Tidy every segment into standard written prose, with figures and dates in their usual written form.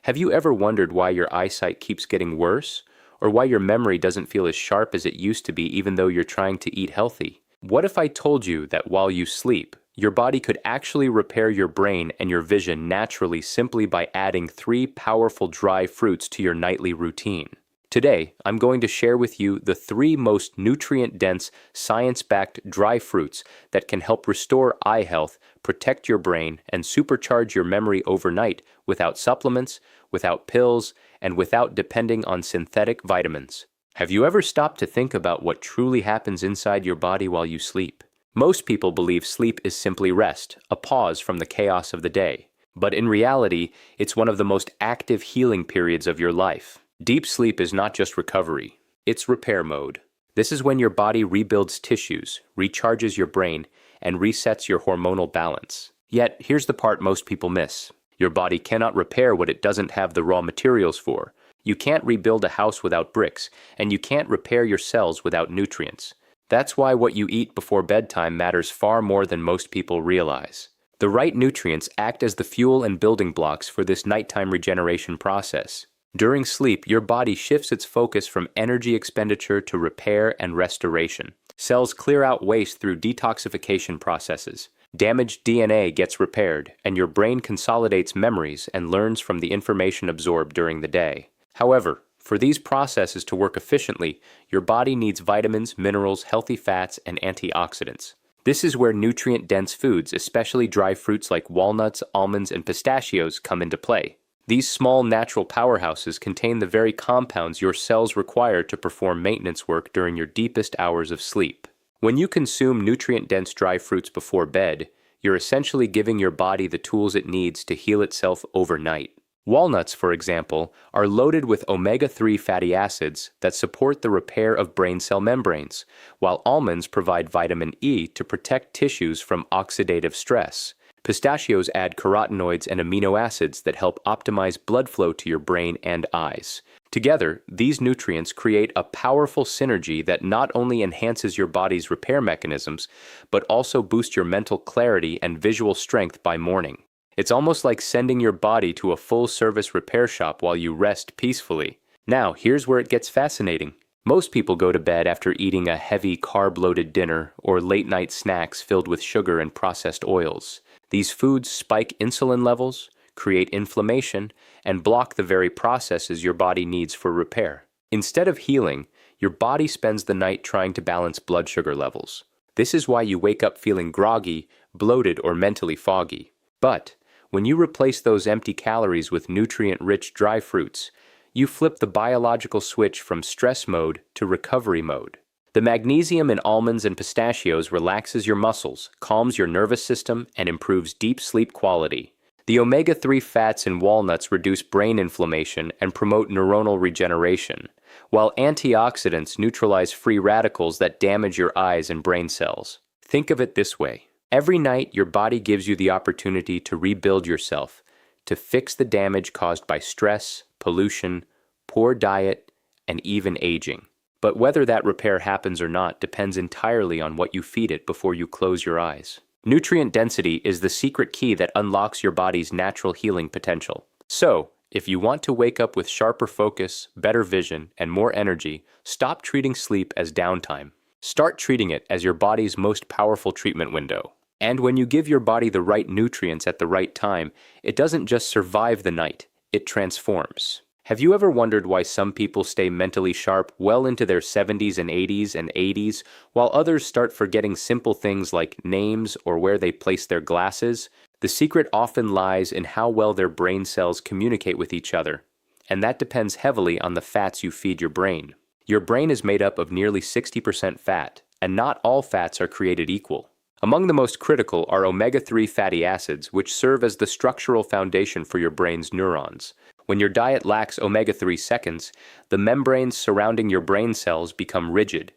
Have you ever wondered why your eyesight keeps getting worse? Or why your memory doesn't feel as sharp as it used to be even though you're trying to eat healthy? What if I told you that while you sleep, your body could actually repair your brain and your vision naturally simply by adding 3 powerful dry fruits to your nightly routine? Today, I'm going to share with you the 3 most nutrient-dense, science-backed dry fruits that can help restore eye health, protect your brain, and supercharge your memory overnight without supplements, without pills, and without depending on synthetic vitamins. Have you ever stopped to think about what truly happens inside your body while you sleep? Most people believe sleep is simply rest, a pause from the chaos of the day. But in reality, it's one of the most active healing periods of your life. Deep sleep is not just recovery, it's repair mode. This is when your body rebuilds tissues, recharges your brain, and resets your hormonal balance. Yet, here's the part most people miss. Your body cannot repair what it doesn't have the raw materials for. You can't rebuild a house without bricks, and you can't repair your cells without nutrients. That's why what you eat before bedtime matters far more than most people realize. The right nutrients act as the fuel and building blocks for this nighttime regeneration process. During sleep, your body shifts its focus from energy expenditure to repair and restoration. Cells clear out waste through detoxification processes. Damaged DNA gets repaired, and your brain consolidates memories and learns from the information absorbed during the day. However, for these processes to work efficiently, your body needs vitamins, minerals, healthy fats, and antioxidants. This is where nutrient-dense foods, especially dry fruits like walnuts, almonds, and pistachios, come into play. These small natural powerhouses contain the very compounds your cells require to perform maintenance work during your deepest hours of sleep. When you consume nutrient-dense dry fruits before bed, you're essentially giving your body the tools it needs to heal itself overnight. Walnuts, for example, are loaded with omega-3 fatty acids that support the repair of brain cell membranes, while almonds provide vitamin E to protect tissues from oxidative stress. Pistachios add carotenoids and amino acids that help optimize blood flow to your brain and eyes. Together, these nutrients create a powerful synergy that not only enhances your body's repair mechanisms, but also boosts your mental clarity and visual strength by morning. It's almost like sending your body to a full-service repair shop while you rest peacefully. Now, here's where it gets fascinating. Most people go to bed after eating a heavy carb-loaded dinner or late-night snacks filled with sugar and processed oils. These foods spike insulin levels, create inflammation, and block the very processes your body needs for repair. Instead of healing, your body spends the night trying to balance blood sugar levels. This is why you wake up feeling groggy, bloated, or mentally foggy. But when you replace those empty calories with nutrient-rich dry fruits, you flip the biological switch from stress mode to recovery mode. The magnesium in almonds and pistachios relaxes your muscles, calms your nervous system, and improves deep sleep quality. The omega-3 fats in walnuts reduce brain inflammation and promote neuronal regeneration, while antioxidants neutralize free radicals that damage your eyes and brain cells. Think of it this way. Every night, your body gives you the opportunity to rebuild yourself, to fix the damage caused by stress, pollution, poor diet, and even aging. But whether that repair happens or not depends entirely on what you feed it before you close your eyes. Nutrient density is the secret key that unlocks your body's natural healing potential. So, if you want to wake up with sharper focus, better vision, and more energy, stop treating sleep as downtime. Start treating it as your body's most powerful treatment window. And when you give your body the right nutrients at the right time, it doesn't just survive the night, it transforms. Have you ever wondered why some people stay mentally sharp well into their 70s and 80s, while others start forgetting simple things like names or where they place their glasses? The secret often lies in how well their brain cells communicate with each other, and that depends heavily on the fats you feed your brain. Your brain is made up of nearly 60% fat, and not all fats are created equal. Among the most critical are omega-3 fatty acids, which serve as the structural foundation for your brain's neurons. When your diet lacks omega-3 seconds, the membranes surrounding your brain cells become rigid,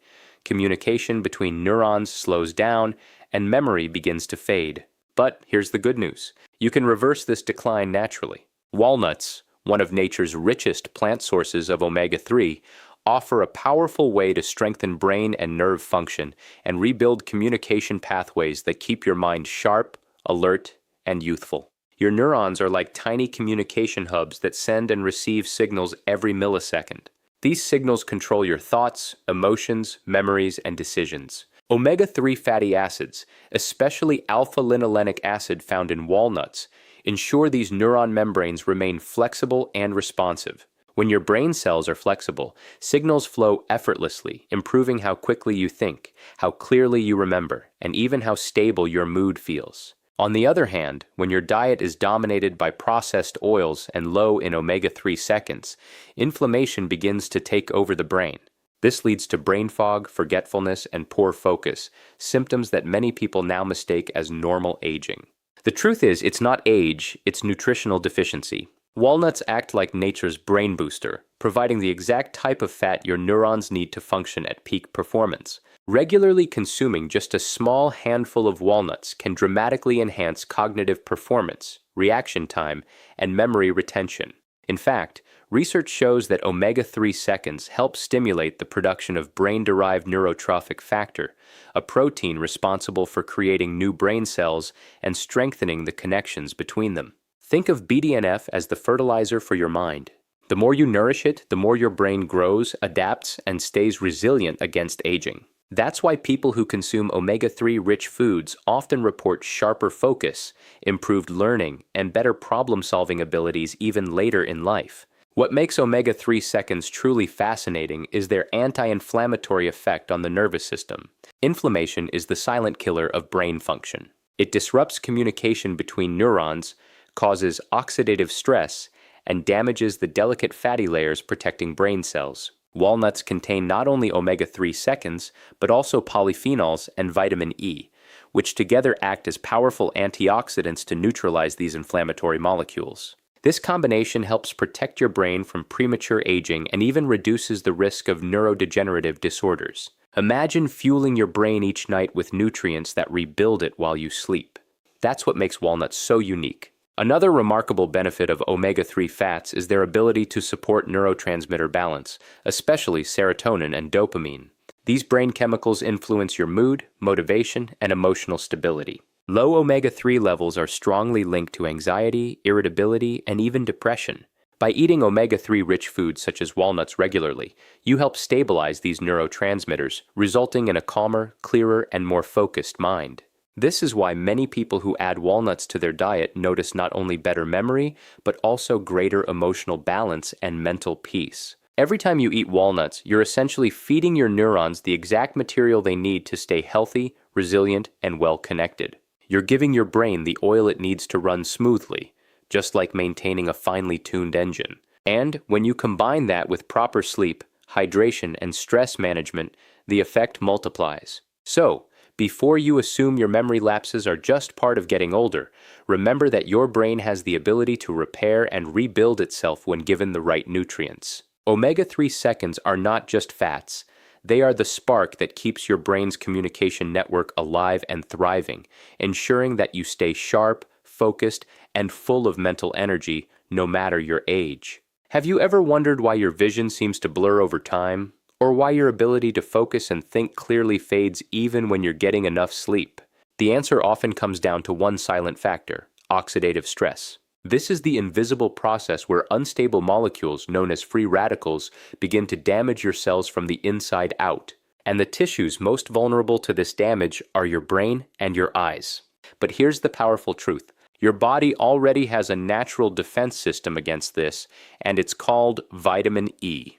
communication between neurons slows down, and memory begins to fade. But here's the good news. You can reverse this decline naturally. Walnuts, one of nature's richest plant sources of omega-3, offer a powerful way to strengthen brain and nerve function and rebuild communication pathways that keep your mind sharp, alert, and youthful. Your neurons are like tiny communication hubs that send and receive signals every millisecond. These signals control your thoughts, emotions, memories, and decisions. Omega-3 fatty acids, especially alpha-linolenic acid found in walnuts, ensure these neuron membranes remain flexible and responsive. When your brain cells are flexible, signals flow effortlessly, improving how quickly you think, how clearly you remember, and even how stable your mood feels. On the other hand, when your diet is dominated by processed oils and low in omega-3 seconds, inflammation begins to take over the brain. This leads to brain fog, forgetfulness, and poor focus, symptoms that many people now mistake as normal aging. The truth is, it's not age, it's nutritional deficiency. Walnuts act like nature's brain booster, providing the exact type of fat your neurons need to function at peak performance. Regularly consuming just a small handful of walnuts can dramatically enhance cognitive performance, reaction time, and memory retention. In fact, research shows that omega-3 seconds help stimulate the production of brain-derived neurotrophic factor, a protein responsible for creating new brain cells and strengthening the connections between them. Think of BDNF as the fertilizer for your mind. The more you nourish it, the more your brain grows, adapts, and stays resilient against aging. That's why people who consume omega-3 rich foods often report sharper focus, improved learning, and better problem-solving abilities even later in life. What makes omega-3 seconds truly fascinating is their anti-inflammatory effect on the nervous system. Inflammation is the silent killer of brain function. It disrupts communication between neurons, causes oxidative stress, and damages the delicate fatty layers protecting brain cells. Walnuts contain not only omega-3 seconds, but also polyphenols and vitamin E, which together act as powerful antioxidants to neutralize these inflammatory molecules. This combination helps protect your brain from premature aging and even reduces the risk of neurodegenerative disorders. Imagine fueling your brain each night with nutrients that rebuild it while you sleep. That's what makes walnuts so unique. Another remarkable benefit of omega-3 fats is their ability to support neurotransmitter balance, especially serotonin and dopamine. These brain chemicals influence your mood, motivation, and emotional stability. Low omega-3 levels are strongly linked to anxiety, irritability, and even depression. By eating omega-3 rich foods such as walnuts regularly, you help stabilize these neurotransmitters, resulting in a calmer, clearer, and more focused mind. This is why many people who add walnuts to their diet notice not only better memory, but also greater emotional balance and mental peace. Every time you eat walnuts, you're essentially feeding your neurons the exact material they need to stay healthy, resilient, and well-connected. You're giving your brain the oil it needs to run smoothly, just like maintaining a finely tuned engine. And when you combine that with proper sleep, hydration, and stress management, the effect multiplies. So, before you assume your memory lapses are just part of getting older, remember that your brain has the ability to repair and rebuild itself when given the right nutrients. Omega-3 seconds are not just fats. They are the spark that keeps your brain's communication network alive and thriving, ensuring that you stay sharp, focused, and full of mental energy no matter your age. Have you ever wondered why your vision seems to blur over time? Or why your ability to focus and think clearly fades even when you're getting enough sleep? The answer often comes down to one silent factor: oxidative stress. This is the invisible process where unstable molecules known as free radicals begin to damage your cells from the inside out. And the tissues most vulnerable to this damage are your brain and your eyes. But here's the powerful truth. Your body already has a natural defense system against this, and it's called vitamin E.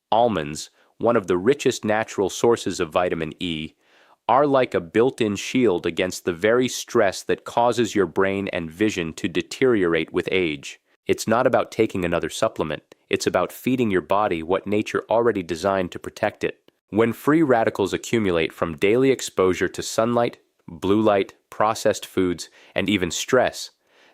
Almonds, one of the richest natural sources of vitamin E, are like a built-in shield against the very stress that causes your brain and vision to deteriorate with age. It's not about taking another supplement. It's about feeding your body what nature already designed to protect it. When free radicals accumulate from daily exposure to sunlight, blue light, processed foods, and even stress,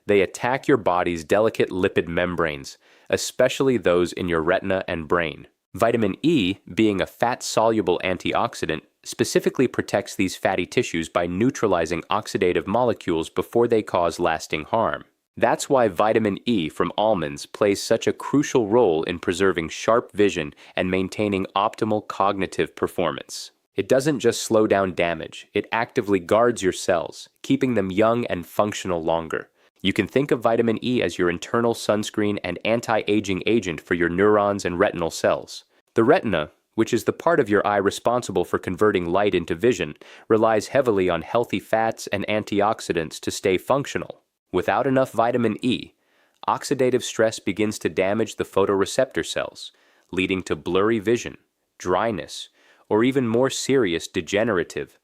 they attack your body's delicate lipid membranes, especially those in your retina and brain. Vitamin E, being a fat-soluble antioxidant, specifically protects these fatty tissues by neutralizing oxidative molecules before they cause lasting harm. That's why vitamin E from almonds plays such a crucial role in preserving sharp vision and maintaining optimal cognitive performance. It doesn't just slow down damage, it actively guards your cells, keeping them young and functional longer. You can think of vitamin E as your internal sunscreen and anti-aging agent for your neurons and retinal cells. The retina, which is the part of your eye responsible for converting light into vision, relies heavily on healthy fats and antioxidants to stay functional. Without enough vitamin E, oxidative stress begins to damage the photoreceptor cells, leading to blurry vision, dryness, or even more serious degenerative,